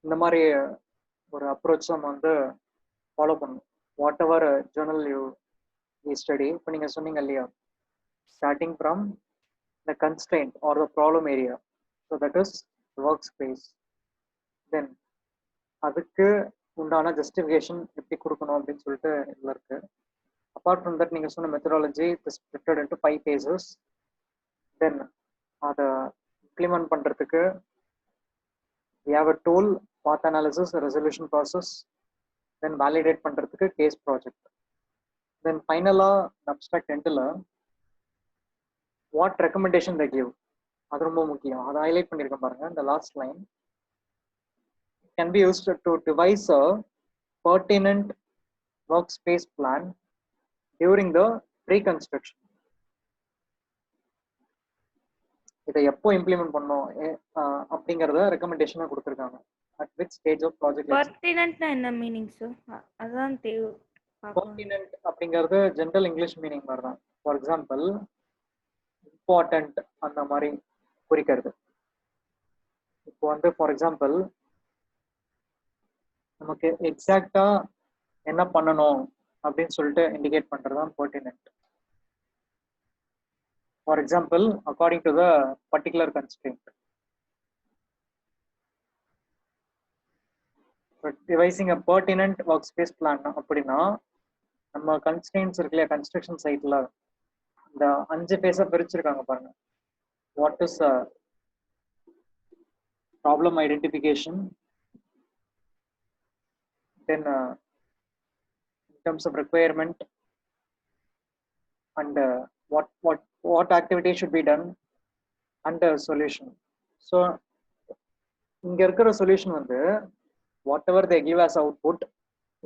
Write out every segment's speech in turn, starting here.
இந்த மாதிரி ஒரு அப்ரோச் நம்ம வந்து ஃபாலோ பண்ணணும். Whatever journal you study, இப்போ நீங்கள் சொன்னீங்க இல்லையா, starting from the constraint or the problem area, so that is work space. Then அதுக்கு உண்டான ஜஸ்டிஃபிகேஷன் எப்படி கொடுக்கணும் அப்படின்னு சொல்லிட்டு இதில் இருக்கு. அப்பார்ட் ஃப்ரம் தட் நீங்கள் சொன்ன methodology is splitted into 5 phases. தென் அதை இம்ப்ளிமெண்ட் பண்ணுறதுக்கு we have a tool, path analysis, resolution process, then validate பண்றதுக்கு case project. Then finally abstract endல what recommendation they give, அது ரொம்ப முக்கியம். அதை ஹைலைட் பண்ணியிருக்கேன் பாருங்க. இந்த last line can be used to devise a pertinent workspace plan during the pre-construction. இதை எப்போ இம்ப்ளிமெண்ட் பண்ணோம் அப்படிங்கறத ரெக்கமெண்டேஷனா கொடுத்துருக்காங்க. at which stage of project. pertinent என்ன மீனிங் சார்? அதான் pertinent அப்படிங்கிறது ஜெனரல் இங்கிலீஷ் மீனிங் மாதிரி தான். ஃபார் எக்ஸாம்பிள் இம்பார்ட்டன்ட் அந்த மாதிரி குறிக்கிறது. இப்போ வந்து ஃபார் எக்ஸாம்பிள் நமக்கு எக்ஸாக்டா என்ன பண்ணணும் அப்படின்னு சொல்லிட்டு இண்டிகேட் பண்றது தான் pertinent. For example according to the particular constraint. Devising a pertinent workspace plan அப்படின்னா நம்ம கன்ஸ்ட்ரெயின்ட்ஸ் இருக்கு இல்லையா, கன்ஸ்ட்ரக்ஷன் சைட்ல இந்த 5 பேஸா பிரிச்சிருக்காங்க பாருங்க. What is problem identification, then in terms of requirement and what activity should be done and solution. So இங்க இருக்கிற சொல்யூஷன் வந்து whatever they give as output,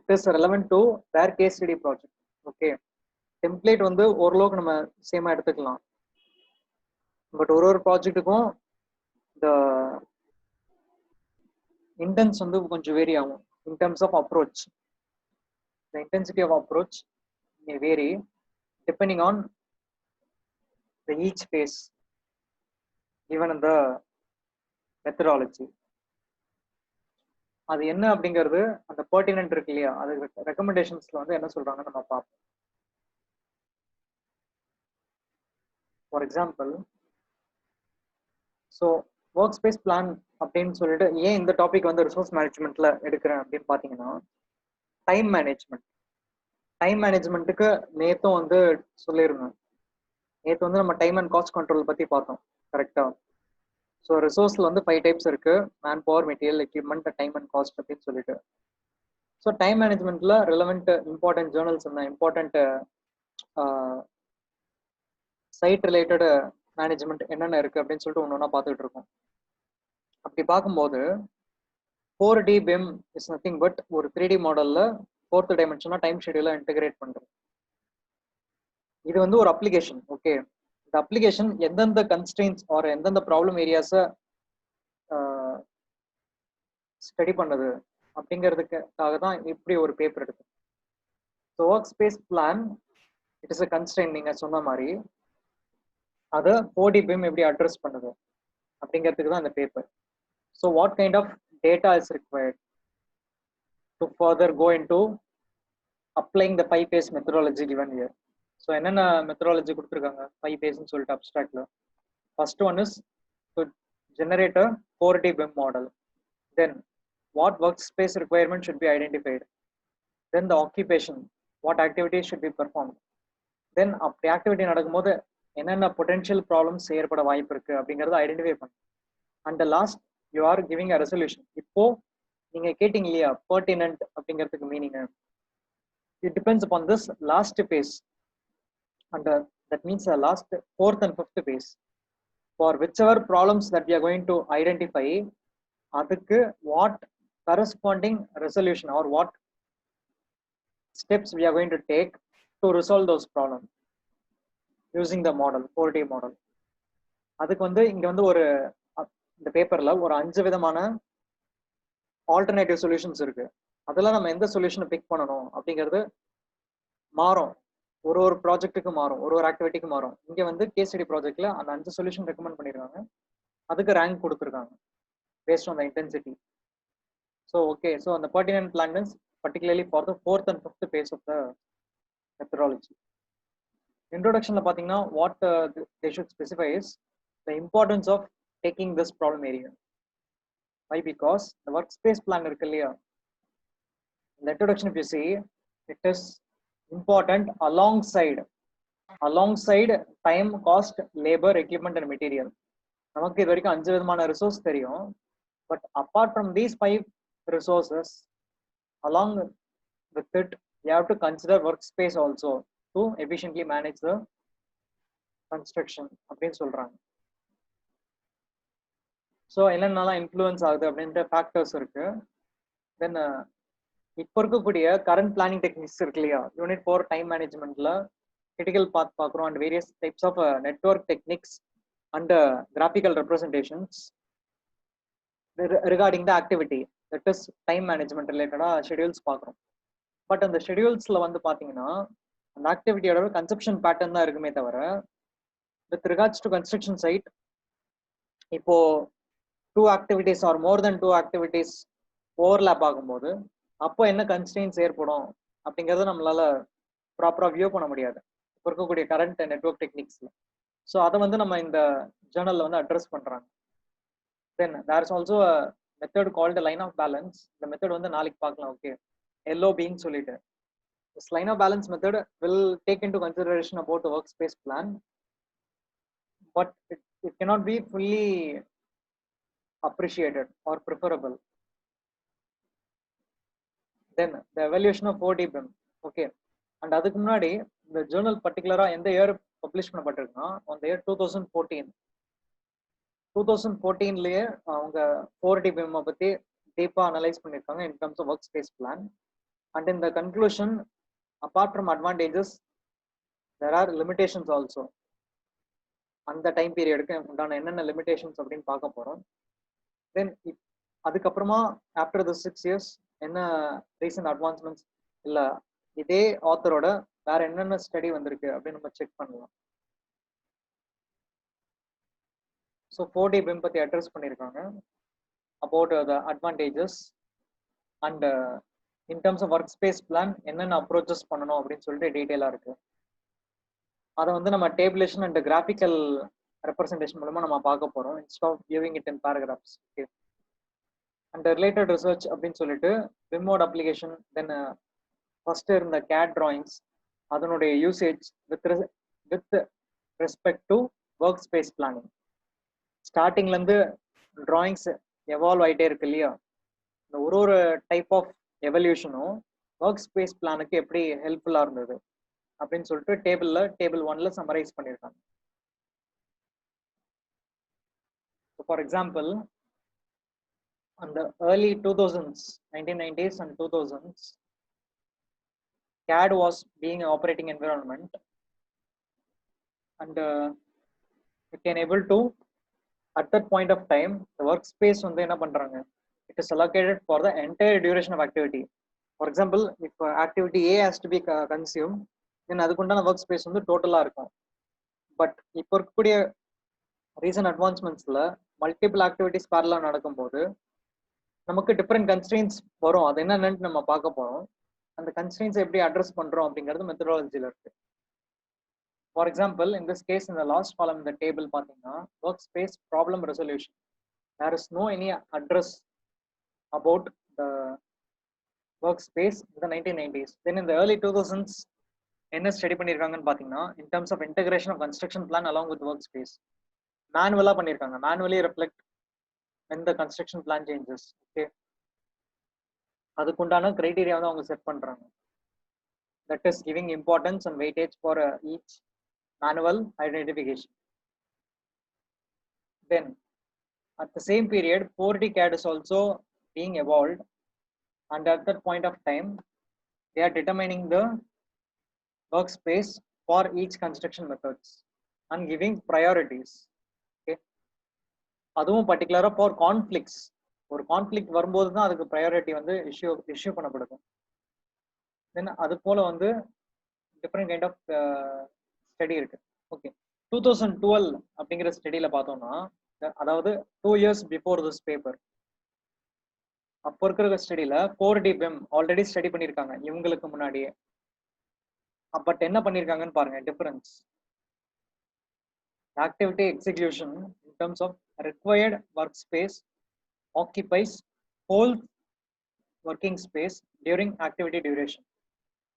it is relevant to their case study project. Okay, template வந்து ஓரளவுக்கு நம்ம சேமா எடுத்துக்கலாம், but ஒரு ப்ராஜெக்ட்டுக்கும் இந்த இன்டென்ஸ் வந்து கொஞ்சம் வேரி ஆகும். in terms of approach, the intensity of approach may vary depending on the each phase given in the methodology. அது என்ன அப்படிங்கிறது அந்த pertinent இருக்கு இல்லையா, அது ரெக்கமெண்டேஷன்ஸ்ல வந்து என்ன சொல்றாங்க நம்ம பார்ப்போம். For example so work space plan அப்படின்னு சொல்லிட்டு ஏன் இந்த டாபிக் வந்து ரிசோர்ஸ் மேனேஜ்மெண்ட்ல எடுக்கிறேன் அப்படின்னு பார்த்தீங்கன்னா, டைம் மேனேஜ்மெண்ட்டுக்கு நேற்றும் வந்து சொல்லியிருந்தேன். நேற்று வந்து நம்ம டைம் அண்ட் காஸ்ட் கண்ட்ரோல் பற்றி பார்த்தோம் கரெக்டா. ஸோ ரிசோர்ஸில் வந்து 5 டைப்ஸ் இருக்கு, man power, material, equipment, time and cost அப்படின்னு சொல்லிட்டு. ஸோ டைம் மேனேஜ்மெண்ட்ல ரிலவெண்ட் இம்பார்ட்டன்ட் ஜேர்னல்ஸ் என்ன, இம்பார்ட்டன்ட் சைட் ரிலேட்டட் மேனேஜ்மெண்ட் என்னென்ன இருக்கு அப்படின்னு சொல்லிட்டு ஒன்று ஒன்றா பார்த்துட்டு இருக்கோம். அப்படி பார்க்கும்போது 4D BIM is nothing but ஒரு 3D மாடல்ல 4th டைமென்ஷனா டைம் ஷெட்யூலை இன்டெகிரேட் பண்றது. இது வந்து ஒரு அப்ளிகேஷன். ஓகே, இந்த அப்ளிகேஷன் எந்தெந்த கன்ஸ்ட்ரெயின்ஸ் ஆர் எந்தெந்த ப்ராப்ளம் ஏரியாஸை ஸ்டடி பண்ணது அப்படிங்கிறதுக்காக தான் இப்படி ஒரு பேப்பர் எடுத்து. So work space plan it is a constraint நீங்க சொன்ன மாதிரி, அதை 4D BIM எப்படி அட்ரஸ் பண்ணுது அப்படிங்கிறதுக்கு தான் இந்த paper. So what kind of data is required to further go in to applying the 5 phase methodology given here. So என்னென்ன மெத்தடாலஜி கொடுத்துருக்காங்க 5 phaseன்னு சொல்லிட்டு அப்ஸ்ட்ராக்ட்ல. First one is to generate a 4D BIM model. Then what workspace requirement should be identified, then the occupation, what activities should be performed, then அப்படி activity நடக்கும்போது என்னென்ன potential problems ஏற்பட வாய்ப்பு இருக்கு அப்படிங்கறத ஐடென்டிஃபை பண்ணு. And last you are giving a resolution. இப்போ நீங்க கேட்டீங்க இல்லையா pertinent அப்படிங்கிறதுக்கு meaning, it depends upon this last phase and that means the last 4th and 5th phase for whichever problems that we are going to identify, அதுக்கு what corresponding resolution or what steps we are going to take to resolve those problems using the model 4D model. அதுக்கு வந்து இங்க வந்து ஒரு இந்த பேப்பர்ல ஒரு 5 விதமான ஆல்டர்னேட்டிவ் சொல்யூஷன்ஸ் இருக்கு. அதெல்லாம் நம்ம எந்த சொல்யூஷனை பிக் பண்ணணும் அப்படிங்கிறது மாறும், ஒரு ப்ராஜெக்ட்டுக்கு மாறும், ஒரு ஆக்டிவிட்டிக்கு மாறும். இங்க வந்து கேஸ் ஸ்டடி ப்ராஜெக்ட்ல அந்த 5 சொல்யூஷன் ரெக்கமெண்ட் பண்ணிருக்காங்க, அதுக்கு ரேங்க் கொடுத்துருக்காங்க based on the intensity. So okay, so the pertinent plan is particularly for the fourth and fifth phase of the methodology. Introduction la pathina what they should specify is the importance of taking this problem area. Why? Because the workspace plan irukku illaya, in the introduction if you see, it is important alongside time, cost, labor, equipment and material. நமக்கு இது வரைக்கும் 5 விதமான resource தெரியும். But apart from these 5 resources, along with it, you have to consider workspace also to efficiently manage the construction அப்படின்னு சொல்றாங்க. So என்னென்னலாம் influence ஆகுது அப்படின்ற ஃபேக்டர்ஸ் இருக்கு. தென் இப்போ இருக்கக்கூடிய கரண்ட் பிளானிங் டெக்னிக்ஸ் இருக்கு இல்லையா, யூனிட் 4 டைம் மேனேஜ்மெண்ட்ல critical path பார்க்குறோம் and various types of network techniques and graphical representations regarding the activity, that is time management related schedules பார்க்குறோம். பட் அந்த ஷெடியூல்ஸ்ல வந்து பாத்தீங்கன்னா அந்த ஆக்டிவிட்டியோட கன்செப்ஷன் பேட்டர்ன் தான் இருக்குமே தவிர with regards to construction site இப்போ 2 activities are more than 2 activities overlap ஆகும்போது அப்போ என்ன கன்ஸ்ட்ரெயின்ஸ் ஏற்படும் அப்படிங்கறத நம்மளால ப்ராப்பரா வியூ பண்ண முடியாது இப்போ இருக்கக்கூடிய கரண்ட் நெட்வொர்க் டெக்னிக்ஸ்ல. ஸோ அதை வந்து நம்ம இந்த ஜேர்னல்ல வந்து அட்ரஸ் பண்றாங்க. Then there is also method called line of balance. இந்த மெத்தட் வந்து நாளைக்கு பார்க்கலாம். ஓகே, LOBன்னு சொல்லிட்டு this line of balance method will take into consideration about the workspace plan, but it cannot be fully appreciated or preferable. Then the evaluation of 4D BIM. Okay, and அதுக்கு முன்னாடி இந்த journal பர்டிகுலரா எந்த year publish பண்ணப்பட்டிருக்குன்னா on the year 2014லயே அவங்க 4D BIM பத்தி டீப்பா அனலைஸ் பண்ணிருக்காங்க in terms of workspace plan. And in the conclusion, apart from advantages, there are limitations also. அந்த டைம் பீரியடுக்கு உண்டான என்னென்ன லிமிடேஷன்ஸ் அப்படின்னு பார்க்க போறோம். தென் அதுக்கப்புறமா ஆஃப்டர் தி 6 இயர்ஸ் என்ன ரீசன்ட் அட்வான்ஸ்மெண்ட்ஸ் இல்ல இதே ஆத்தரோட வேற என்னென்ன ஸ்டடி வந்திருக்கு அப்படின்னு நம்ம செக் பண்ணலாம். ஸோ 4D BIM பத்தி அட்ரஸ் பண்ணியிருக்காங்க about the advantages and in terms of workspace plan என்னென்ன அப்ரோச்சஸ் பண்ணணும் அப்படின்னு சொல்லிட்டு டீடைலா இருக்கு. அதை வந்து நம்ம டேபிளேஷன் அண்ட் கிராஃபிக்கல் ரெப்ரசன்டேஷன் மூலமா நம்ம பார்க்க போறோம் instead of viewing it in paragraphs. Okay, and related research அப்படின்னு சொல்லிட்டு BIM mode application, then first இருந்த CAD drawings அதனுடைய usage with respect to workspace planning. ஸ்டார்டிங்ல இருந்து டிராயிங்ஸ் எவால்வ் ஆயிட்டே இருக்கு இல்லையா, இந்த ஒரு டைப் ஆஃப் எவல்யூஷனும் ஒர்க் ஸ்பேஸ் பிளானுக்கு எப்படி ஹெல்ப்ஃபுல்லா இருந்தது அப்படின்னு சொல்லிட்டு டேபிள் 1ல சம்மரைஸ் பண்ணியிருக்காங்க. ஃபார் எக்ஸாம்பிள், அந்த early 2000s 1990s and 2000s CAD was being an operating environment and we can able to at that point of time the workspace வந்து என்ன பண்றாங்க, it is allocated for the entire duration of activity. For example, if activity A has to be consumed, then அதுக்குண்டான work space வந்து டோட்டலா இருக்கும். But இப்போ இருக்கக்கூடிய recent அட்வான்ஸ்மெண்ட்ஸ்ல multiple activities பேரலா நடக்கும்போது நமக்கு டிஃப்ரெண்ட் கன்ஸ்ட்ரெயின்ஸ் வரும். அது என்னன்னு நம்ம பார்க்க போறோம். அந்த கன்ஸ்ட்ரெயின்ஸ் எப்படி அட்ரஸ் பண்றோம் அப்படிங்கிறது மெத்தடாலஜில இருக்கு. For example, in this case in the last column in the table பாத்தீங்கன்னா workspace problem resolution, there is no any address about the workspace in the 1990s. Then in the early 2000s என்ன study பண்ணிருக்காங்கன்னு பாத்தீங்கன்னா in terms of integration of construction plan along with workspace மேனுவலா பண்ணிருக்காங்க. Manually reflect when the construction plan changes. Okay, அதுக்குண்டான criteria வந்து அவங்க set பண்றாங்க. That is giving importance and weightage for each manual identification. Then at the same period 4D CAD is also being evolved, and at that point of time they are determining the workspace for each construction methods and giving priorities. Okay, அதுவும் பர்டிகுலரா for conflicts, ஒரு conflict வரும்போது தான் அதுக்கு priority வந்து issue பண்ணப்படுது. தென் அது போல வந்து டிஃப்ரெண்ட் கைண்ட் ஆஃப் ஸ்டடி இருக்கு. ஓகே, 2012 அப்படிங்கிற ஸ்டடியில பார்த்தோம்னா, அதாவது 2 years பிஃபோர் திஸ் பேப்பர், அப்போ இருக்கிற ஸ்டடியில 4D BIM ஆல்ரெடி ஸ்டடி பண்ணியிருக்காங்க இவங்களுக்கு முன்னாடியே. பட் என்ன பண்ணியிருக்காங்கன்னு பாருங்க difference. Activity execution in terms of required workspace occupies whole working space during activity duration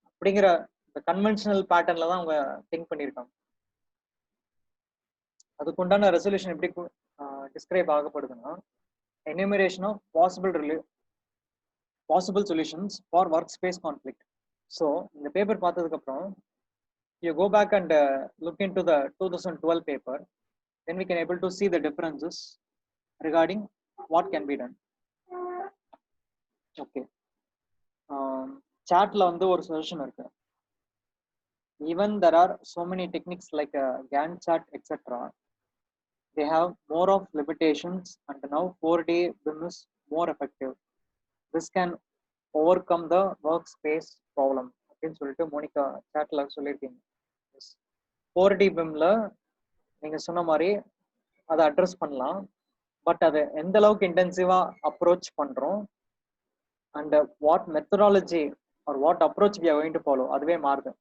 அப்படிங்கிற இந்த கன்வென்ஷனல் பேட்டர்ன்ல தான் அவங்க திங்க் பண்ணியிருக்காங்க. அதுக்குண்டான ரெசல்யூஷன் எப்படி டிஸ்கிரைப் ஆகப்படுதுன்னா enumeration of possible solutions for work space conflict. So இந்த பேப்பர் பார்த்ததுக்கு அப்புறம் you go back and look into the 2012 paper, then we can able to see the differences regarding what can be done. Okay, chatல வந்து ஒரு solution இருக்கு. Even there are so many techniques like Gantt chart etc. They have more of limitations and now 4D BIM is more effective. This can overcome the workspace problem அப்படின்னு சொல்லிட்டு Monica சாட்ல சொல்லியிருக்கீங்க. 4D BIMல நீங்க சொன்ன மாதிரி அதை address பண்ணலாம். But அதை எந்த அளவுக்கு இன்டென்சிவா அப்ரோச் பண்றோம் and what methodology or what approach we are going to follow அதுவே மாறுது.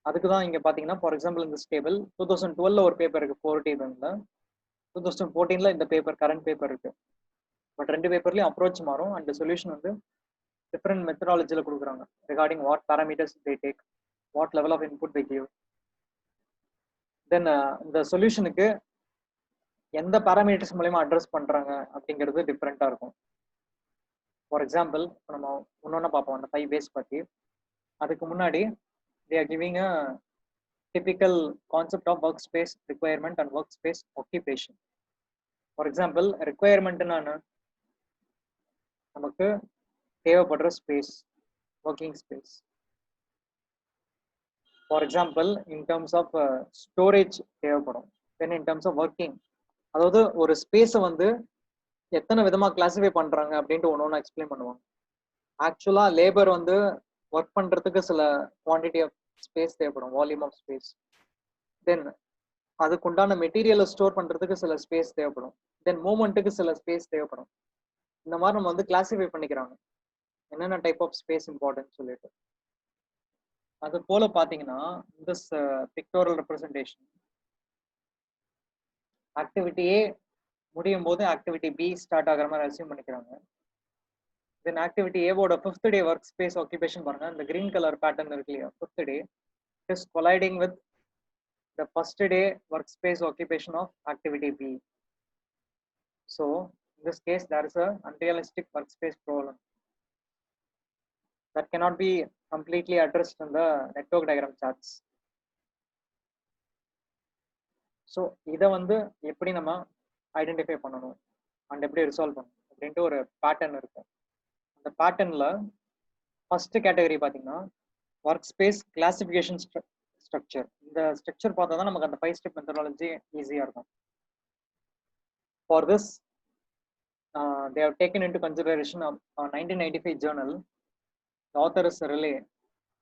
அதுக்கு தான் இங்க பாத்தீங்கன்னா ஃபார் எக்ஸாம்பிள் இந்த டேபிள் 2012ல ஒரு பேப்பர் இருக்கு 4D BIMல, 2014ல இந்த பேப்பர் கரண்ட் பேப்பர் இருக்கு. பட் ரெண்டு பேப்பர்லயும் அப்ரோச் மாறும் அண்ட் சொல்யூஷன் வந்து டிஃப்ரெண்ட் மெத்தடாலஜில கொடுக்குறாங்க regarding what parameters they take, what level of input they give. Then இந்த சொல்யூஷனுக்கு எந்த பேராமீட்டர்ஸ் மூலமா அட்ரஸ் பண்றாங்க அப்படிங்கிறது டிஃப்ரெண்டா இருக்கும். ஃபார் எக்ஸாம்பிள் நம்ம ஒன்னொன்னா பார்ப்போம் அந்த 5 ways பத்தி. அதுக்கு முன்னாடி they are giving a typical concept of workspace requirement and workspace occupation. For example, requirement நமக்கு தேவைப்படுற space, working space. For example in terms of storage தேவைப்படும். Then in terms of working, அதாவது ஒரு ஸ்பேஸை வந்து எத்தனை விதமா கிளாசிஃபை பண்றாங்க அப்படின்ட்டு ஒன்று எக்ஸ்பிளைன் பண்ணுவாங்க. ஆக்சுவலா லேபர் வந்து ஒர்க் பண்றதுக்கு சில குவான்டிட்டி ஆஃப் ஸ்பேஸ் தேவைப்படும், வால்யூம் ஆஃப் ஸ்பேஸ். தென் அதுக்குண்டான மெட்டீரியலை ஸ்டோர் பண்றதுக்கு சில ஸ்பேஸ் தேவைப்படும். தென் மூவ்மெண்ட்டுக்கு சில ஸ்பேஸ் தேவைப்படும். இந்த மாதிரி நம்ம வந்து கிளாசிஃபை பண்ணிக்கிறாங்க என்னென்ன டைப் ஆஃப் ஸ்பேஸ் இம்பார்ட்டன்ட் சொல்லிட்டு. அது போல பாத்தீங்கன்னா இந்த பிக்டோரல் ரெப்ரசன்டேஷன் ஆக்டிவிட்டியே முடியும் போது ஆக்டிவிட்டி பி ஸ்டார்ட் ஆகிற மாதிரி அசியூம் பண்ணிக்கிறாங்க. தென் ஆக்டிவிட்டி ஏவோட 5th டே ஒர்க் ஸ்பேஸ் ஆக்குபேஷன் பாருங்க, இந்த கிரீன் கலர் பேட்டர்ன் இருக்கு இல்லையா, 5th day is colliding with the 1st day work space occupation of activity B. So in this case there is a unrealistic workspace problem that cannot be completely addressed in the network diagram charts. So இதை வந்து எப்படி நம்ம identify பண்ணணும் and எப்படி resolve பண்ணணும் அப்படின்ட்டு ஒரு pattern இருக்கு. அந்த பேட்டர்ன்ல ஃபர்ஸ்ட் கேட்டகரி பார்த்தீங்கன்னா ஒர்க் ஸ்பேஸ் கிளாசிஃபிகேஷன் ஸ்ட்ரக்சர். இந்த ஸ்ட்ரக்சர் பார்த்தா தான் நமக்கு அந்த 5 ஸ்டெப் மெத்தடாலஜி ஈஸியா இருக்கும். For this they have taken into consideration a 1995 journal. The author is Riley.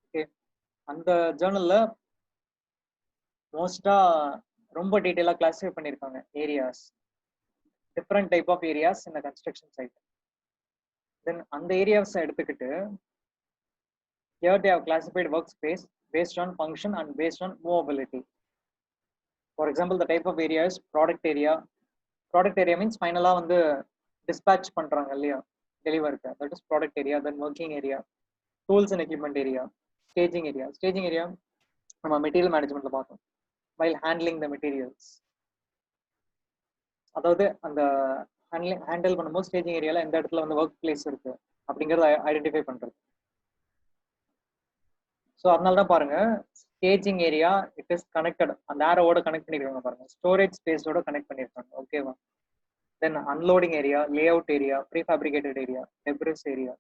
Okay, அந்த ஜேர்னல்ல மோஸ்டா ரொம்ப டீடைலா கிளாசிஃபை பண்ணிருக்காங்க areas, different type of areas இந்த கன்ஸ்ட்ரக்ஷன் சைட். தென் அந்த ஏரியாஸ் எடுத்துக்கிட்டு here they have classified workspace based on function and based on movability. For example, the type of area is product area. Product area means ஃபைனலா வந்து dispatch பண்றாங்க இல்லையா டெலிவருக்கு, that is product area. Then working area, tools and equipment area, staging area. Staging area நம்ம material மேனேஜ்மெண்ட்ல பார்த்தோம், while handling the materials. அதாவது அந்த handle பண்ணும்போது staging ஏரியால எந்த இடத்துல வந்து ஒர்க் பிளேஸ் இருக்கு அப்படிங்கறத ஐடென்டிஃபை பண்றது. ஸோ அதனால தான் பாருங்க staging area it is connected, அந்த ஏரோட கனெக்ட் பண்ணிருக்காங்க பாருங்க, ஸ்டோரேஜ் ஸ்பேஸோட கனெக்ட் பண்ணிருக்காங்க. ஓகேவா? Then unloading area, lay area, prefabricated area, debris area,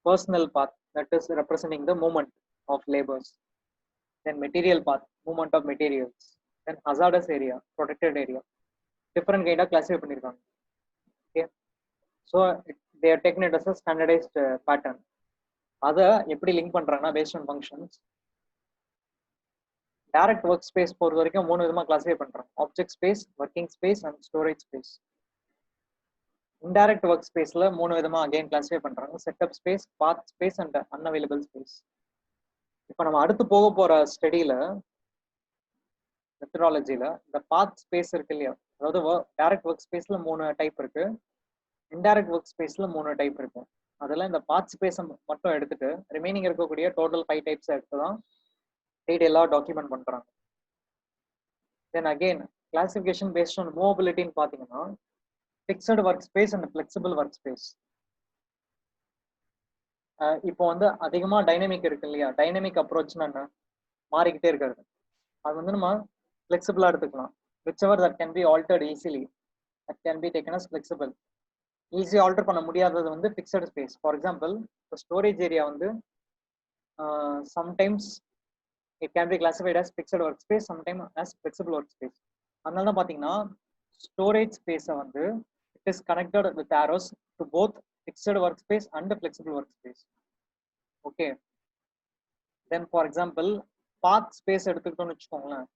personal path that is representing the movement of labours. Then material path, movement of materials. Then hazardous area, protected area. Different கைண்டா classify பண்ணிருக்காங்க. Okay, so they are taken it as a standardised pattern. அதை எப்படி link பண்றாங்கன்னா based on functions. Direct work space பொறுத்த வரைக்கும் 3 விதமா classify பண்றாங்க, object space, working space and storage space. Indirect work ஸ்பேஸ்ல 3 விதமா அகைன் கிளாஸிஃபை பண்றாங்க. Setup space, path space and unavailable space. இப்போ நம்ம அடுத்து போக போற ஸ்டடியில மெத்தடாலஜில இந்த பாத் ஸ்பேஸ் இருக்கு இல்லையா, அதாவது டைரக்ட் ஒர்க் ஸ்பேஸ்ல 3 டைப் இருக்கு, இன்டைரக்ட் ஒர்க் ஸ்பேஸ்ல 3 டைப் இருக்கு. அதெல்லாம் இந்த பாத் ஸ்பேஸ் மட்டும் எடுத்துட்டு ரிமைனிங் இருக்கக்கூடிய டோட்டல் 5 டைப்ஸ் எடுத்து தான் டீடைலா டாக்குமெண்ட் பண்றாங்க. Then again classification based on மூவபிலிட்டின்னு பாத்தீங்கன்னா fixed work space and flexible work space. இப்போ வந்து அதிகமா டைனமிக் இருக்கு இல்லையா, டைனமிக் அப்ரோச்னா என்ன, மாறிக்கிட்டே இருக்கிறது. அது வந்து நம்ம ஃபிளெக்சிபிளா எடுத்துக்கலாம். whichever that can be altered easily, that can be taken as flexible. ஈஸியாக ஆல்டர் பண்ண முடியாதது வந்து ஃபிக்ஸட் ஸ்பேஸ். ஃபார் எக்ஸாம்பிள் இப்போ ஸ்டோரேஜ் ஏரியா வந்து sometimes it can be classified as fixed work space, sometime as flexible work space. அதனால தான் பார்த்தீங்கன்னா storage ஸ்பேஸை வந்து it is connected with arrows to both fixed work space and flexible work space. Okay, then for example path space எடுத்துக்கிட்டோம்னு வச்சுக்கோங்களேன்,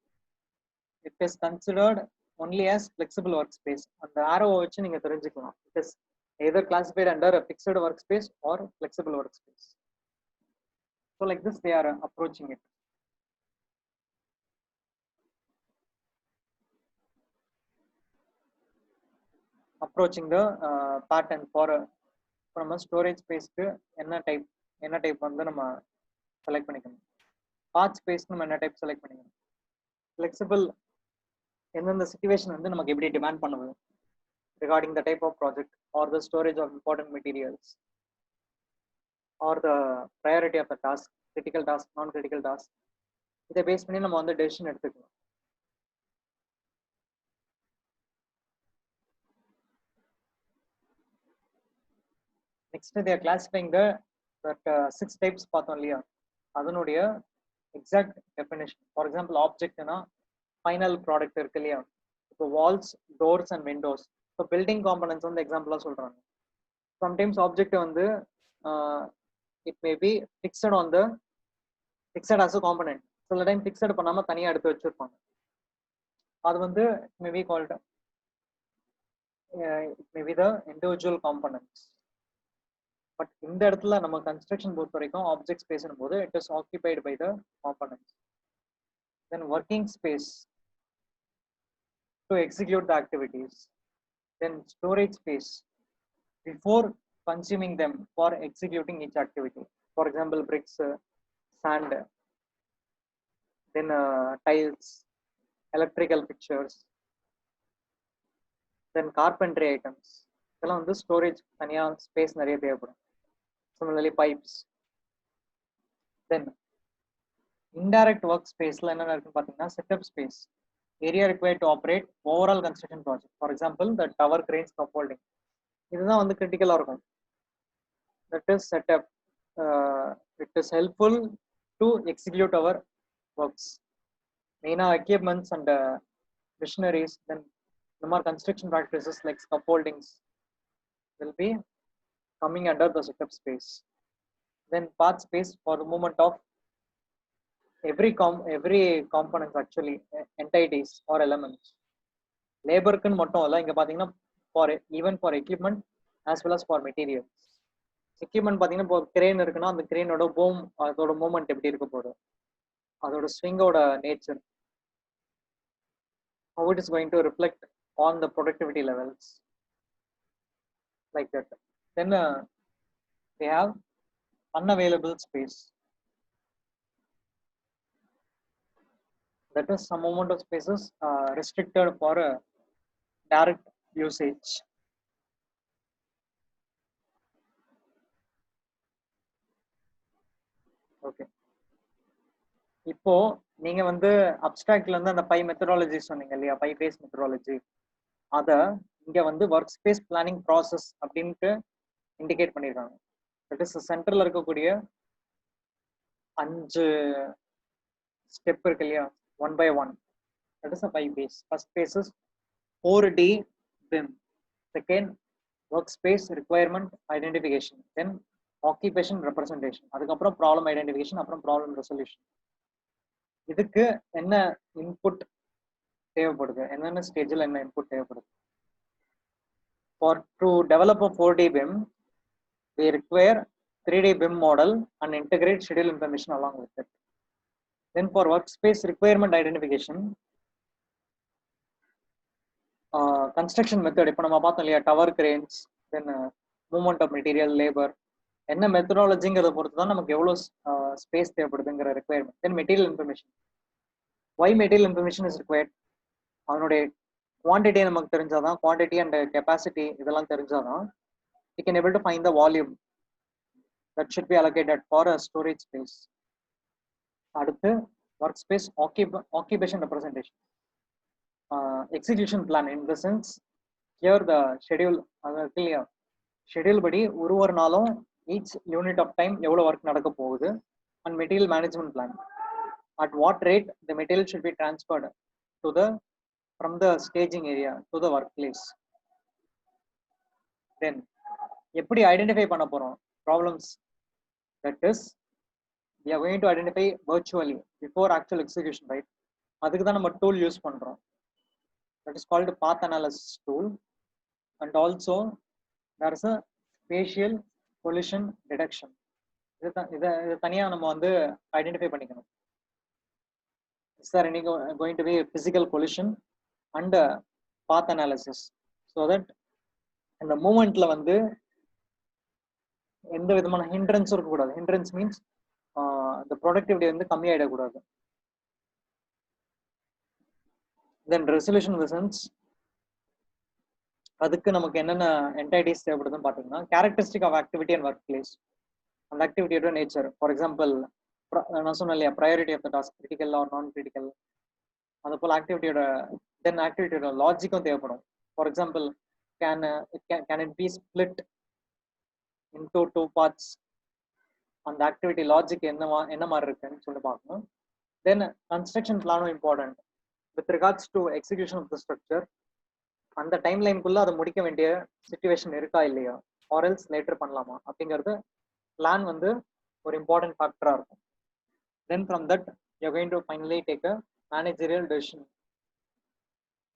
it is considered only as flexible workspace. அந்த arrow வச்சு நீங்க தெரிஞ்சுக்கலாம். It is either classified under a fixed workspace or flexible workspace. So like this they are approaching it. Approaching the pattern for நம்ம storage ஸ்பேஸ்க்கு என்ன type வந்து நம்ம select பண்ணிக்கணும், பாத் space நம்ம என்ன டைப் செலக்ட் பண்ணிக்கணும், ஃபிளெக்சிபிள் எந்தெந்த சிச்சுவேஷன் வந்து நமக்கு எப்படி டிமாண்ட் பண்ணுது regarding the type of project or the storage of important materials or the priority of the task, critical task, non-critical task. இதை பேஸ் பண்ணி நம்ம வந்து டெசிஷன் எடுத்துக்கலாம். Next they are classifying the that 6 types பார்த்தோம் இல்லையா, அதனுடைய exact definition. For example ஆப்ஜெக்ட்னா final product இருக்கு இல்லையா, இப்போ வால்ஸ், டோர்ஸ் அண்ட் விண்டோஸ். இப்போ பில்டிங் காம்பனன்ட்ஸ் வந்து எக்ஸாம்பிளா சொல்றாங்க. சம்டைம்ஸ் ஆப்ஜெக்ட் வந்து it may be fixed on the fixed as a component, சில டைம் ஃபிக்ஸட் பண்ணாம தனியா எடுத்து வச்சிருப்பாங்க. அது வந்து it may be called it may be the individual components. But இந்த இடத்துல நம்ம கன்ஸ்ட்ரக்ஷன் பொறுத்த வரைக்கும் ஆப்ஜெக்ட் ஸ்பேஸ்னும் போது it is occupied by the components. Then working space to execute the activities, then storage space before consuming them for executing each activity. For example, bricks, sand, then tiles, electrical fixtures, then carpentry items. இதெல்லாம் வந்து storage தனியா space நிறைய தேவைப்படும். Similarly pipes. Then indirect work spaceல என்ன இருக்குன்னு பார்த்தீங்கன்னா setup space, area required to operate overall construction project. For example, the tower cranes scaffolding. இதுதான் வந்து கிரிட்டிக்கலா இருக்கும். That is setup. It is helpful to execute our works. Main equipments and machineries, then the more construction practices like scaffoldings will be coming under the setup space. Then path space for the movement of every components, actually entities or elements. Labor க்கு மட்டும் இல்ல, இங்க பாத்தீங்கன்னா for even for equipment as well as for materials. equipment பாத்தீங்கன்னா இப்போ crane இருக்குன்னா அந்த கிரேனோட boom, அதோட மூவ்மெண்ட் எப்படி இருக்க போகுது, அதோட ஸ்விங்கோட nature, how it is going to reflect on the productivity levels, like that. Then they have unavailable space. That is some amount of spaces restricted for direct usage. Okay. இப்போ நீங்க வந்து அப்ஸ்ட்ராக்ட்ல இருந்து அந்த 5 மெத்தடாலஜி சொன்னீங்க இல்லையா, 5 phase மெத்தடாலஜி, அத இங்க வந்து ஒர்க் ஸ்பேஸ் பிளானிங் ப்ராசஸ் அப்படின்ட்டு இண்டிகேட் பண்ணிருக்காங்க. தட் இஸ் சென்டர்ல இருக்கக்கூடிய 5 ஸ்டெப் இருக்கு இல்லையா, 1 by 1. That is a 5 phase. First phase is 4D BIM. Second, workspace requirement identification. Then occupation representation. அதுக்கப்புறம் ப்ராப்ளம் ஐடென்டிஃபிகேஷன், அப்புறம் ப்ராப்ளம் ரெசல்யூஷன். இதுக்கு என்ன இன்புட் தேவைப்படுது, என்னென்ன ஸ்டேஜில் என்ன இன்புட் தேவைப்படுது. For to develop a 4D BIM, we require 3D BIM model and integrate schedule information along with it. Then for workspace requirement identification, construction method, இப்போ நம்ம பார்த்தோம் இல்லையா, tower cranes, then movement of material, labour, என்ன மெத்தடாலஜிங்கிறத பொறுத்து தான் நமக்கு எவ்வளோ ஸ்பேஸ் தேவைப்படுதுங்கிற requirement. Then material information, why material information is required, அதனுடைய குவான்டிட்டி நமக்கு தெரிஞ்சாதான், குவான்டிட்டி அண்ட் கெப்பாசிட்டி இதெல்லாம் தெரிஞ்சாதான் we can able to find the volume that should be allocated for a storage space. அடுத்து workspace occupation representation, execution plan, in the sense here the schedule, clear schedule படி ஒரு நாளும் each unit of time எவ்வளவு work நடக்க போகுது, and material management plan, at what rate the material should be transferred to the from the staging area to the workplace. Then எப்படி identify பண்ண போறோம் problems, that is we are going to identify virtually before actual execution, right? அதுக்கு தான் நம்ம tool use பண்றோம், that is called path analysis tool. And also there is a spatial collision detection. இதை தனியா நம்ம வந்து ஐடென்டிஃபை பண்ணிக்கணும். Is there any going to be a physical collision and path analysis, so that இந்த மூமெண்ட்ல வந்து எந்த விதமான ஹிண்ட்ரன்ஸும் இருக்கக்கூடாது. ஹிண்ட்ரன்ஸ் மீன்ஸ் இந்த ப்ரொடக்டிவிட்டி வந்து கம்மியாயிடக்கூடாது. தென் ரெசல்யூஷன் இன் தி சென்ஸ், அதுக்கு நமக்கு என்னென்ன என்டைட்டிஸ் தேவைப்படுதுன்னு பார்த்தீங்கன்னா, characteristic of activity and work place, அந்த ஆக்டிவிட்டியோட நேச்சர். ஃபார் எக்ஸாம்பிள் நான் சொன்னேன் இல்லையா, priority of the task, critical or non critical, அது போல் ஆக்டிவிட்டியோட, தென் ஆக்டிவிட்டியோட லாஜிக்கும் தேவைப்படும். For example can it be split into 2 parts, அந்த ஆக்டிவிட்டி லாஜிக் என்ன மாதிரி இருக்குன்னு சொல்லி பார்க்கணும். தென் கன்ஸ்ட்ரக்ஷன் பிளானும் important with regards to execution of the structure. அந்த டைம் லைனுக்குள்ள அதை முடிக்க வேண்டிய சிச்சுவேஷன் இருக்கா இல்லையா, ஆர் எல்ஸ் லேட்டர் பண்ணலாமா அப்படிங்கிறது பிளான் வந்து ஒரு இம்பார்ட்டன்ட் ஃபேக்டரா இருக்கும். Then from that you are going to finally take a managerial decision.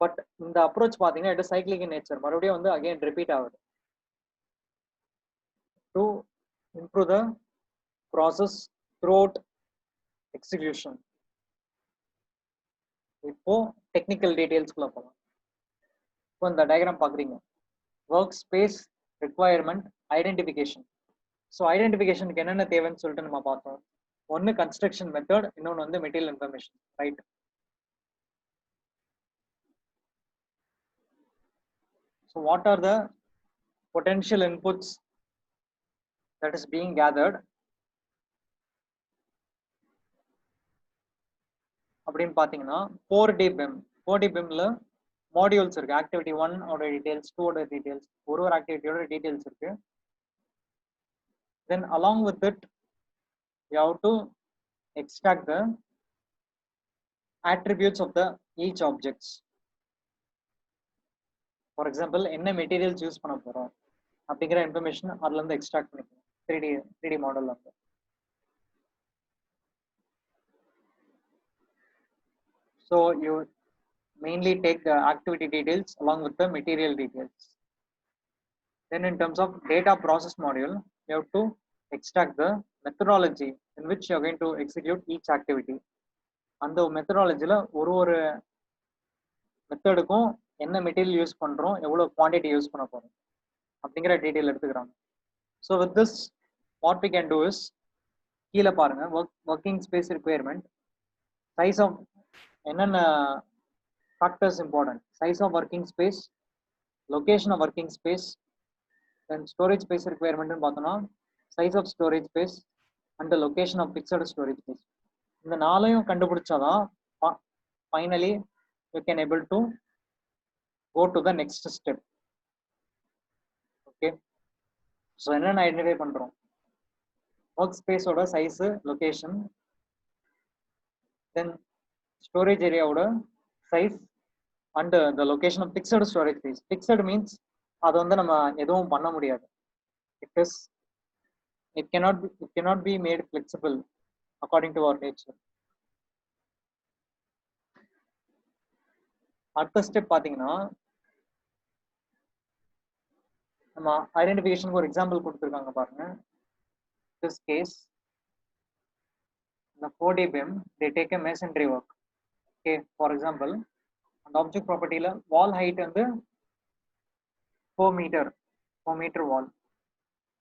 But இந்த அப்ரோச் பார்த்தீங்கன்னா it is cyclic in nature, மறுபடியும் வந்து அகைன் ரிப்பீட் ஆகுது. To improve the process throughout execution. இப்போ டெக்னிக்கல் டீடைல்ஸ்குள்ள போகலாம். இப்போ இந்த டயக்ராம் பார்க்குறீங்க, work space requirement identification. So ஐடென்டிஃபிகேஷனுக்கு என்னென்ன தேவைன்னு சொல்லிட்டு நம்ம பார்த்தோம். ஒன்று கன்ஸ்ட்ரக்ஷன் மெத்தட், இன்னொன்று வந்து material information, right? So what are the potential inputs that is being gathered? அப்படின்னு பார்த்தீங்கன்னா 4D BIM, 4D BIMல மாடியூல்ஸ் இருக்கு. ஆக்டிவிட்டி 1 ஓட டீடைல்ஸ், 2 ஓட டீடைல்ஸ், ஒரு ஆக்டிவிட்டியோட டீடைல்ஸ் இருக்கு. Then along with it you have to extract the attributes of the each objects. For example என்ன materials use பண்ண போறோம் அப்படிங்கிற இன்ஃபர்மேஷன் அதுல இருந்து எக்ஸ்ட்ராக்ட் பண்ணிக்கணும் 3D மாடல்ல இருந்து. So you mainly take the activity details along with the material details. Then in terms of data process module, you have to extract the methodology in which you are going to execute each activity. அந்த மெத்தடாலஜில ஒரு மெத்தடுக்கும் என்ன material use பண்றோம், எவ்வளவு quantity use பண்ண போறோம் அப்படிங்கிற detail எடுத்துக்கிறாங்க. So with this what we can do is, கீழே பாருங்க, working space requirement, size of என்னென்ன factors important, size of working space, location of working space, then storage space ரிக்வயர்மெண்ட்னு பார்த்தோம்னா size of storage space and location of fixed storage space. இந்த நாளையும் கண்டுபிடிச்சாதான் finally you can able to go to the next step. Okay, so என்னென்ன identify பண்றோம், work ஸ்பேஸோட சைஸ், location, then storage ஏரியாவோட size and the location of fixed storage space. Fixed means அது வந்து நம்ம எதுவும் பண்ண முடியாது. It cannot be made flexible according to our nature. அடுத்த ஸ்டெப் பாத்தீங்கன்னா நம்ம ஐடென்டிஃபிகேஷனுக்கு ஒரு எக்ஸாம்பிள் கொடுத்துருக்காங்க பாருங்க. This case, in the 4D BIM, they take a masonry work. Okay, for example, அந்த ஆப்ஜெக்ட் ப்ராப்பர்ட்டியில வால் ஹைட் வந்து 4 meter wall.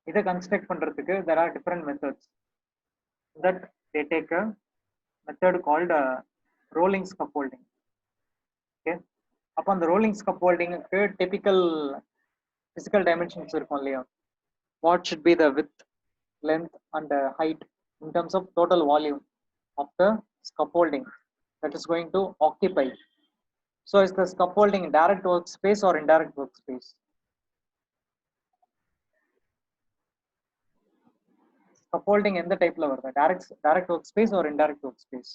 இதை கன்ஸ்ட்ரக்ட் பண்றதுக்கு there are different methods. That they take a method called rolling scaffolding. Okay, அப்போ அந்த rolling ஸ்கஃபோல்டிங்க்கு typical physical dimensions இருக்கும் இல்லையா? What should be the width, length and height in terms of total volume of the scaffolding that is going to occupy. So is the scaffolding direct workspace or indirect workspace? Scaffolding எந்த டைப்ல வருது? direct workspace or indirect workspace?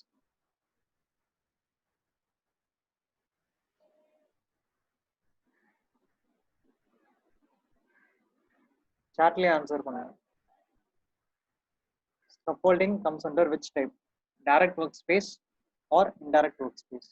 Chatலயே answer பண்ணுங்க. Scaffolding comes under which type? Direct workspace or indirect workspace?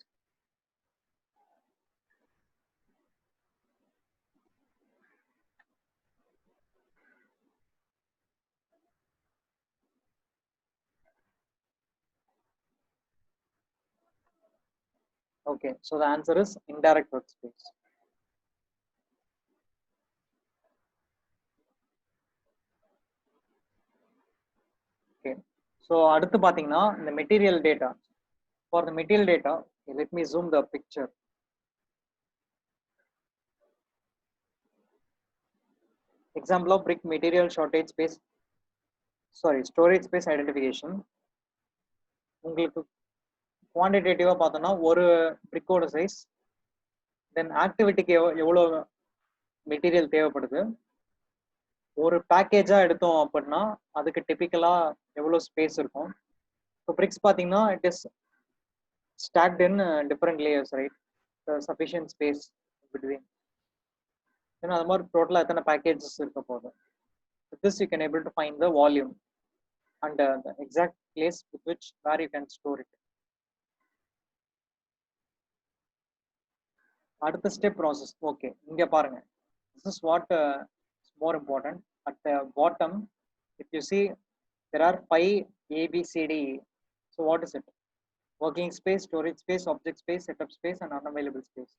Okay, so the answer is indirect workspace. Okay, so அடுத்து பாத்தீங்கன்னா இந்த material data. For the material data, okay, let me zoom the picture. Example of brick material shortage space, storage space identification. உங்களுக்கு குவான்டிடேட்டிவா பார்த்தோம்னா ஒரு பிரிக்கோட size, தென் ஆக்டிவிட்டிக்கு எவ்வளோ material தேவைப்படுது, ஒரு பேக்கேஜா எடுத்தோம் அப்படின்னா அதுக்கு டிபிக்கலா எவ்வளோ ஸ்பேஸ் இருக்கும். இப்போ பிரிக்ஸ் பார்த்தீங்கன்னா it is stacked in different layers, right? The sufficient space between. Then அது மாதிரி டோட்டலா எத்தனை பேக்கேஜஸ் இருக்க போகுது. With this you can able to find the volume and the exact place with which where you can store it. அடுத்த step process. Okay, இங்க பாருங்க. This is what is more important. At the bottom, if you see, there are 5 A, B, C, D. So what is it? Working space, storage space, object space, setup space and unavailable space.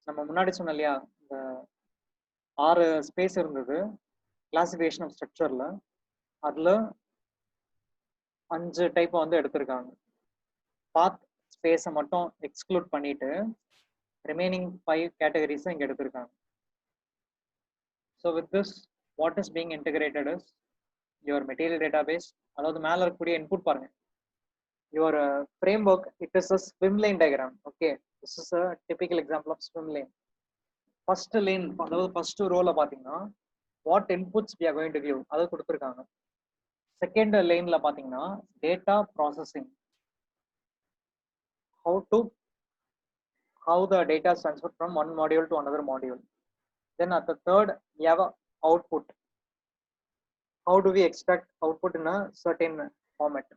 நம்ம முன்னாடி சொன்ன இல்லையா, இந்த 6 space இருந்தது classification of ஸ்ட்ரக்சர்ல. அதுல 5 type வந்து எடுத்திருக்காங்க. பாத் ஸ்பேஸை மட்டும் எக்ஸ்க்ளூட் பண்ணிட்டு ரிமைனிங் 5 கேட்டகரிஸ் இங்க எடுத்திருக்காங்க. So with this, what is being integrated is your material database. அதாவது மேல இருக்கக்கூடிய இன்புட் பாருங்க. Your framework, it is a swim lane diagram. Okay, this is a typical example of swim lane. First lane, அதாவது first ரோல பாத்தீங்கன்னா what inputs we are going to view அது கொடுத்திருக்காங்க. Second லைன்ல பாத்தீங்கன்னா data processing, how the data is transferred from one module to another module. Then at the third, we have a output. How do we extract output in a certain format?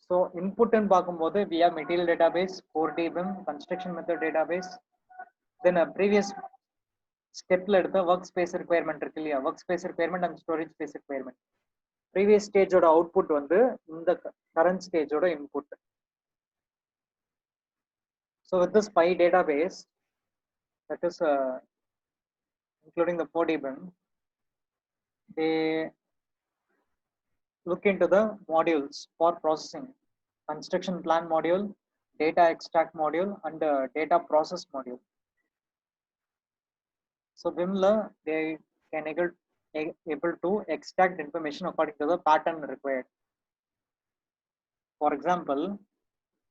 So input and பார்க்கும்போது we have material database, 4D BIM, construction method database. Then a previous stepல எடுத்த workspace requirement இருக்கு இல்லையா, workspace requirement and storage space requirement. Previous stage ஓட output வந்து இந்த current stage ஓட input. So with this PI database, that is including the 4D BIM, they look into the modules for processing: construction plan module, data extract module and data process module. So BIM la they can able to extract information according to the pattern required. For example,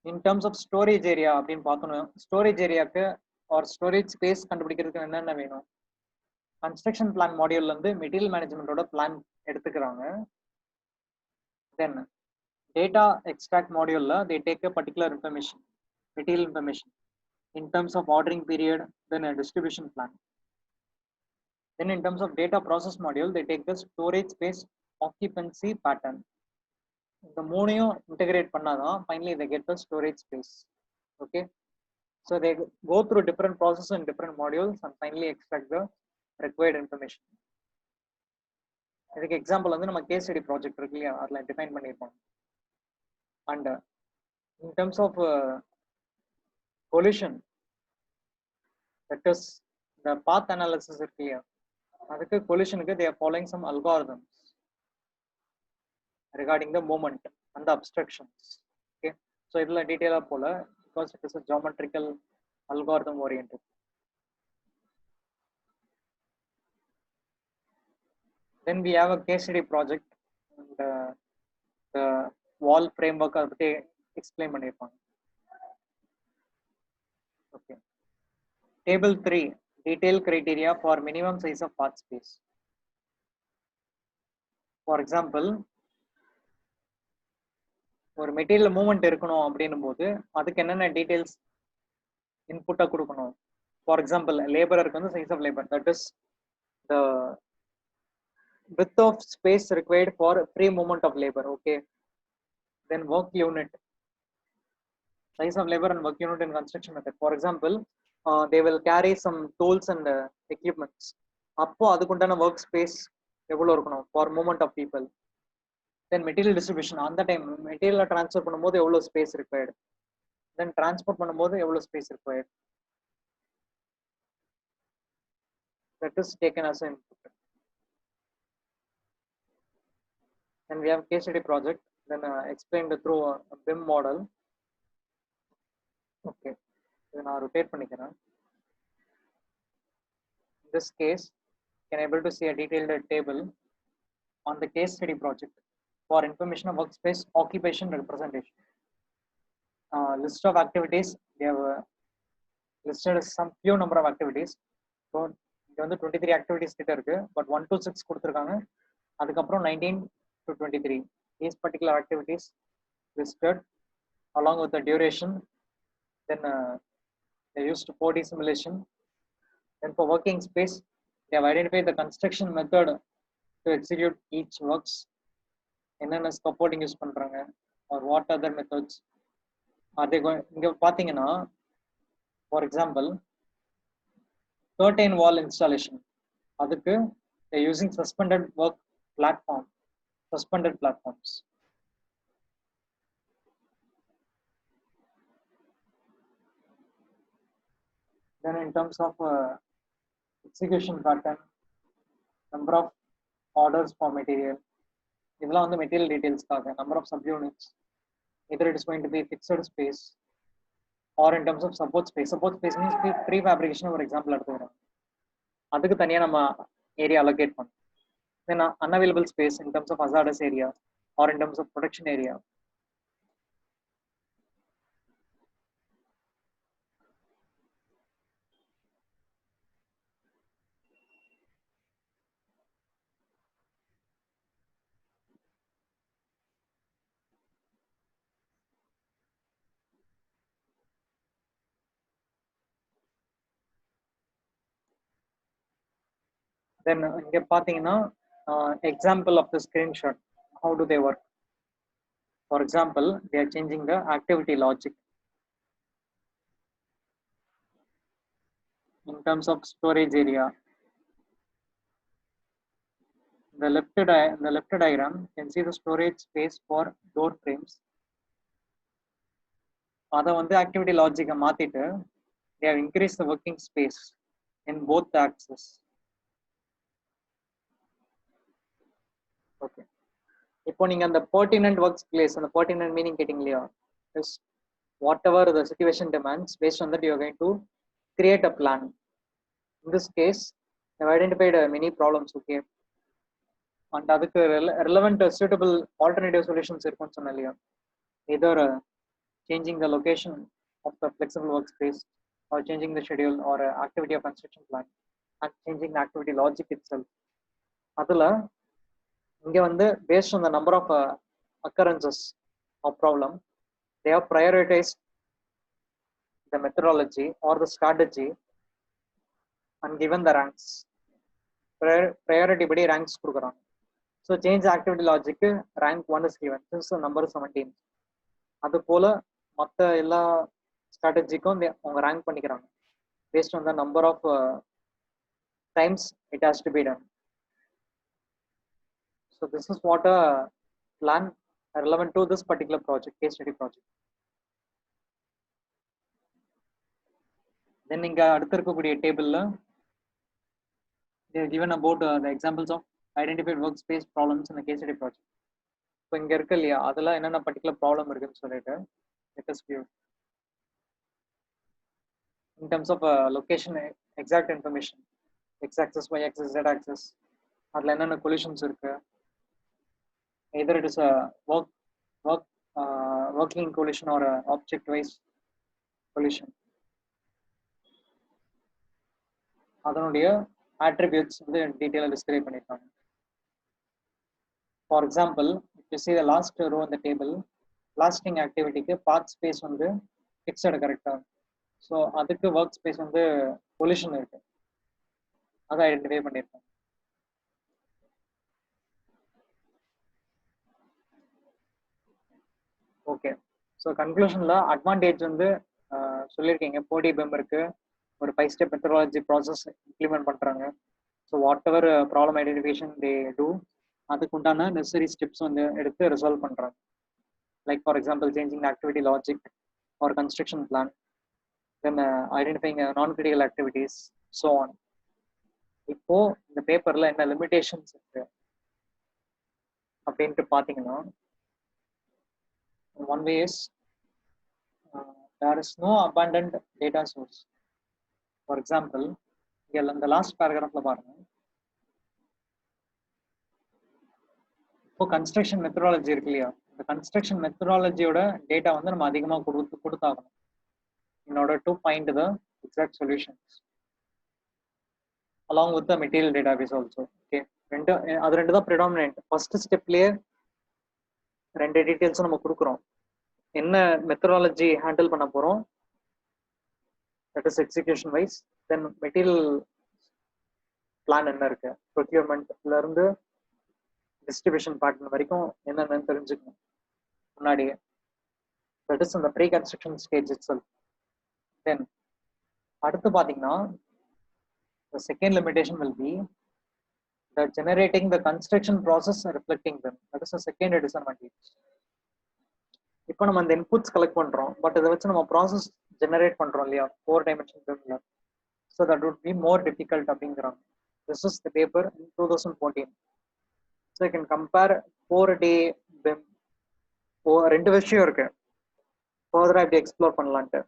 in terms of storage area அப்படின்னு பார்த்தோம், storage ஏரியாக்கு or storage space கண்டுபிடிக்கிறதுக்கு என்னென்ன வேணும்? construction plan module வந்து material management ஓட plan எடுத்துக்கிறாங்க. Then data extract module la they take a particular information, material information in terms of ordering period, then a distribution plan. Then in terms of data process module, they take the storage space occupancy pattern. இந்த மூணையும் integrate பண்ணாதான் finally they get the storage space. Okay, so they go through different processes and different modules and finally extract the required information. இதுக்கு example வந்து நம்ம case study project இருக்கு இல்லையா, அதில் define பண்ணியிருப்போம். And in terms of collision, that is the path analysis இருக்கு இல்லையா, அதுக்கு collisionக்கு they are following some algorithms regarding the movement and the obstructions. Okay, so இதுல டீடைலா போல because it is a geometrical algorithm oriented. Then we have a case study project and the wall framework அதை பத்தி explain பண்ணியிருப்பாங்க. Okay, table 3, detail criteria for minimum size of path space. For example, ஒரு material movement இருக்கணும் அப்படின்னும் போது அதுக்கு என்னென்ன details இன்புட்டா கொடுக்கணும். ஃபார் எக்ஸாம்பிள், லேபருக்கு வந்து size of labour, that is the width of space required for free movement of labor. Okay, then work unit, size of labor and work unit in construction method. For example, they will carry some tools and equipments. அப்போ அதுக்குண்டான work space எவ்வளோ இருக்கணும் for movement of people. Then material distribution, அந்த time மெட்டீரியலை transfer பண்ணும்போது எவ்வளோ space required, then transport பண்ணும்போது எவ்வளோ space required, that is taken as an input. Then we have case study project, then explained through a BIM model. Okay, இதை நான் rotate பண்ணிக்கிறேன். In this case, you can able to see a detailed table on the case study project for information of workspace occupation representation. List of activities, they have listed some few number of activities. So இங்க வந்து 23 activities கிட்ட இருக்கு, but 1 to 6 கொடுத்துருக்காங்க. அதுக்கப்புறம் 19 to 23 these particular activities listed along with the duration. Then they used 4D simulation. Then for working space, they have identified the construction method to execute each works. என்னென்ன scaffolding use பண்றாங்க or what other methods are they going. இங்க பாத்தீங்கன்னா for example, curtain wall installation, அதுக்கு they are using suspended work platform, suspended platforms. Then in terms of execution pattern, number of orders for material, இதெல்லாம் வந்து material டீடைல்ஸ்க்காக. Number of subunits, either it is going to be fixed space or in terms of support space. Support space means prefabrication ஒரு example எடுத்துக்கிறோம், அதுக்கு தனியாக நம்ம area allocate பண்ணோம். Then unavailable space in terms of hazardous area or in terms of protection area. Then இங்க பாத்தீங்கன்னா example of the screenshot, how do they work. For example, they are changing the activity logic in terms of storage area. The left diagram, you can see the storage space for door frames. அதை வந்து activity logic மாத்திட்டு they have increased the working space in both the axes. Okay, இப்போ நீங்க அந்த pertinent workspace, அந்த pertinent meaning கேட்டிங்க இல்லையா, is whatever the situation demands, based on that you are going to create a plan. In this case, I have identified many problems. Okay, and அதுக்கு relevant suitable alternative solutions இருக்கும்னு சொன்னேன் இல்லையா, either changing the location of the flexible workspace or changing the schedule or activity of construction plan and changing the activity logic itself. அதுல இங்க வந்து based on the number of occurrences of problem, they have prioritized the methodology or the strategy and given the ranks. Priority படி ranks கொடுக்குறாங்க. So change activity logic, rank 1 is given since the number 17. அது போல மற்ற எல்லா ஸ்ட்ராட்டஜிக்கும் அவங்க rank பண்ணிக்கிறாங்க based on the number of times it has to be done. So this is what a plan relevant to this particular project, case study project. Then இங்க அடுத்து இருக்கக்கூடிய டேபிள்ல they are given about the examples of identified workspace problems in the case study project. இப்போ இங்க இருக்கு இல்லையா, அதெல்லாம் என்னென்ன பர்டிகுலர் ப்ராப்ளம் இருக்குன்னு சொல்லிட்டு let us view. In terms of location, exact information, x axis, y axis, z axis, அதுல என்னென்ன collisions இருக்கு, either it is a working collision or a object wise collision, அதனுடைய attributes வந்து டீடைலா டிஸ்கிரைப் பண்ணிருக்காங்க. For example, if you see the last row in the table, blasting activity க்கு path space வந்து fixed கரெக்டா, so அதுக்கு work space வந்து pollution இருக்கு, அதை ஐடென்டிஃபை பண்ணியிருக்கோம். ஓகே, ஸோ கன்க்ளூஷன்ல அட்வான்டேஜ் வந்து சொல்லியிருக்கீங்க. 4D BIM இருக்கு, ஒரு 5 ஸ்டெப் மெத்தடாலஜி ப்ராசஸ் இம்ப்ளிமெண்ட் பண்றாங்க. So whatever problem identification they do, அதுக்கு உண்டான நெசசரி ஸ்டெப்ஸ் வந்து எடுத்து ரிசால்வ் பண்றாங்க. Like for example changing activity logic or construction plan, then identifying non-critical activities, so on. இப்போ இந்த பேப்பர்ல என்ன லிமிடேஷன்ஸ் இருக்கு அப்படின்ட்டு பாத்தீங்கன்னா, one way is there is no abundant data source. For example, இந்த லாஸ்ட் பேராகிராஃப்ல பாருங்க, இப்போ கன்ஸ்ட்ரக்ஷன் மெத்தடாலஜி இருக்கு இல்லையா, இந்த கன்ஸ்ட்ரக்ஷன் மெத்தடாலஜியோட டேட்டா வந்து நம்ம அதிகமா கொடுத்தாகணும் in order to find the exact solutions along with the material database also. Okay, அது ரெண்டு தான் predominant. ஃபர்ஸ்ட் ஸ்டெப்லயே ரெண்டு டீடைல்ஸ் நம்ம கொடுக்குறோம், என்ன மெத்தடாலஜி ஹேண்டில் பண்ண போறோம், that is execution wise, then material plan என்ன இருக்கு, procurement-ல இருந்து distribution pattern வரைக்கும் என்னென்னு தெரிஞ்சுக்கணும் முன்னாடியே. that is in the pre-construction stage itself. Then அடுத்து பாத்தீங்கன்னா, the second limitation will be the generating the construction process and reflecting them. That is the second disadvantage. இப்போ நம்ம அந்த inputs collect பண்றோம், பட் இதை வச்சு நம்ம ப்ராசஸ் ஜெனரேட் பண்றோம் இல்லையா 4 dimension BIM-ல, so that would be more difficult அப்படிங்கிறாங்க. This is the paper in 2014. So you can compare 4D BIM. ரெண்டு விஷயம் இருக்கு, ஃபர்தரா இப்படி எக்ஸ்ப்ளோர் பண்ணலான்ட்டு.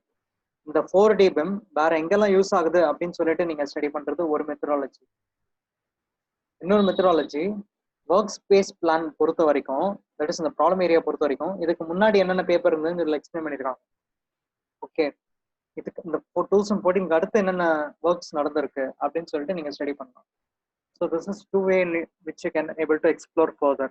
இந்த 4D BIM வேற எங்கெல்லாம் யூஸ் ஆகுது அப்படின்னு சொல்லிட்டு நீங்க ஸ்டடி பண்றது ஒரு மெத்தடாலஜி. இன்னொரு மெத்தடாலஜி ஒர்க் ஸ்பேஸ் பிளான் பொறுத்த வரைக்கும், தட் இஸ் இந்த ப்ராப்ளம் ஏரியா பொறுத்த வரைக்கும், இதுக்கு முன்னாடி என்னென்ன பேப்பர் இருந்ததுன்னு இதுல எக்ஸ்பிளைன் பண்ணிருக்காங்க. ஓகே, இதுக்கு இந்த 2014 அடுத்து என்னென்ன ஒர்க்ஸ் நடந்திருக்கு அப்படின்னு சொல்லிட்டு நீங்க ஸ்டடி பண்ணலாம். So this is 2 way which you can able to explore further.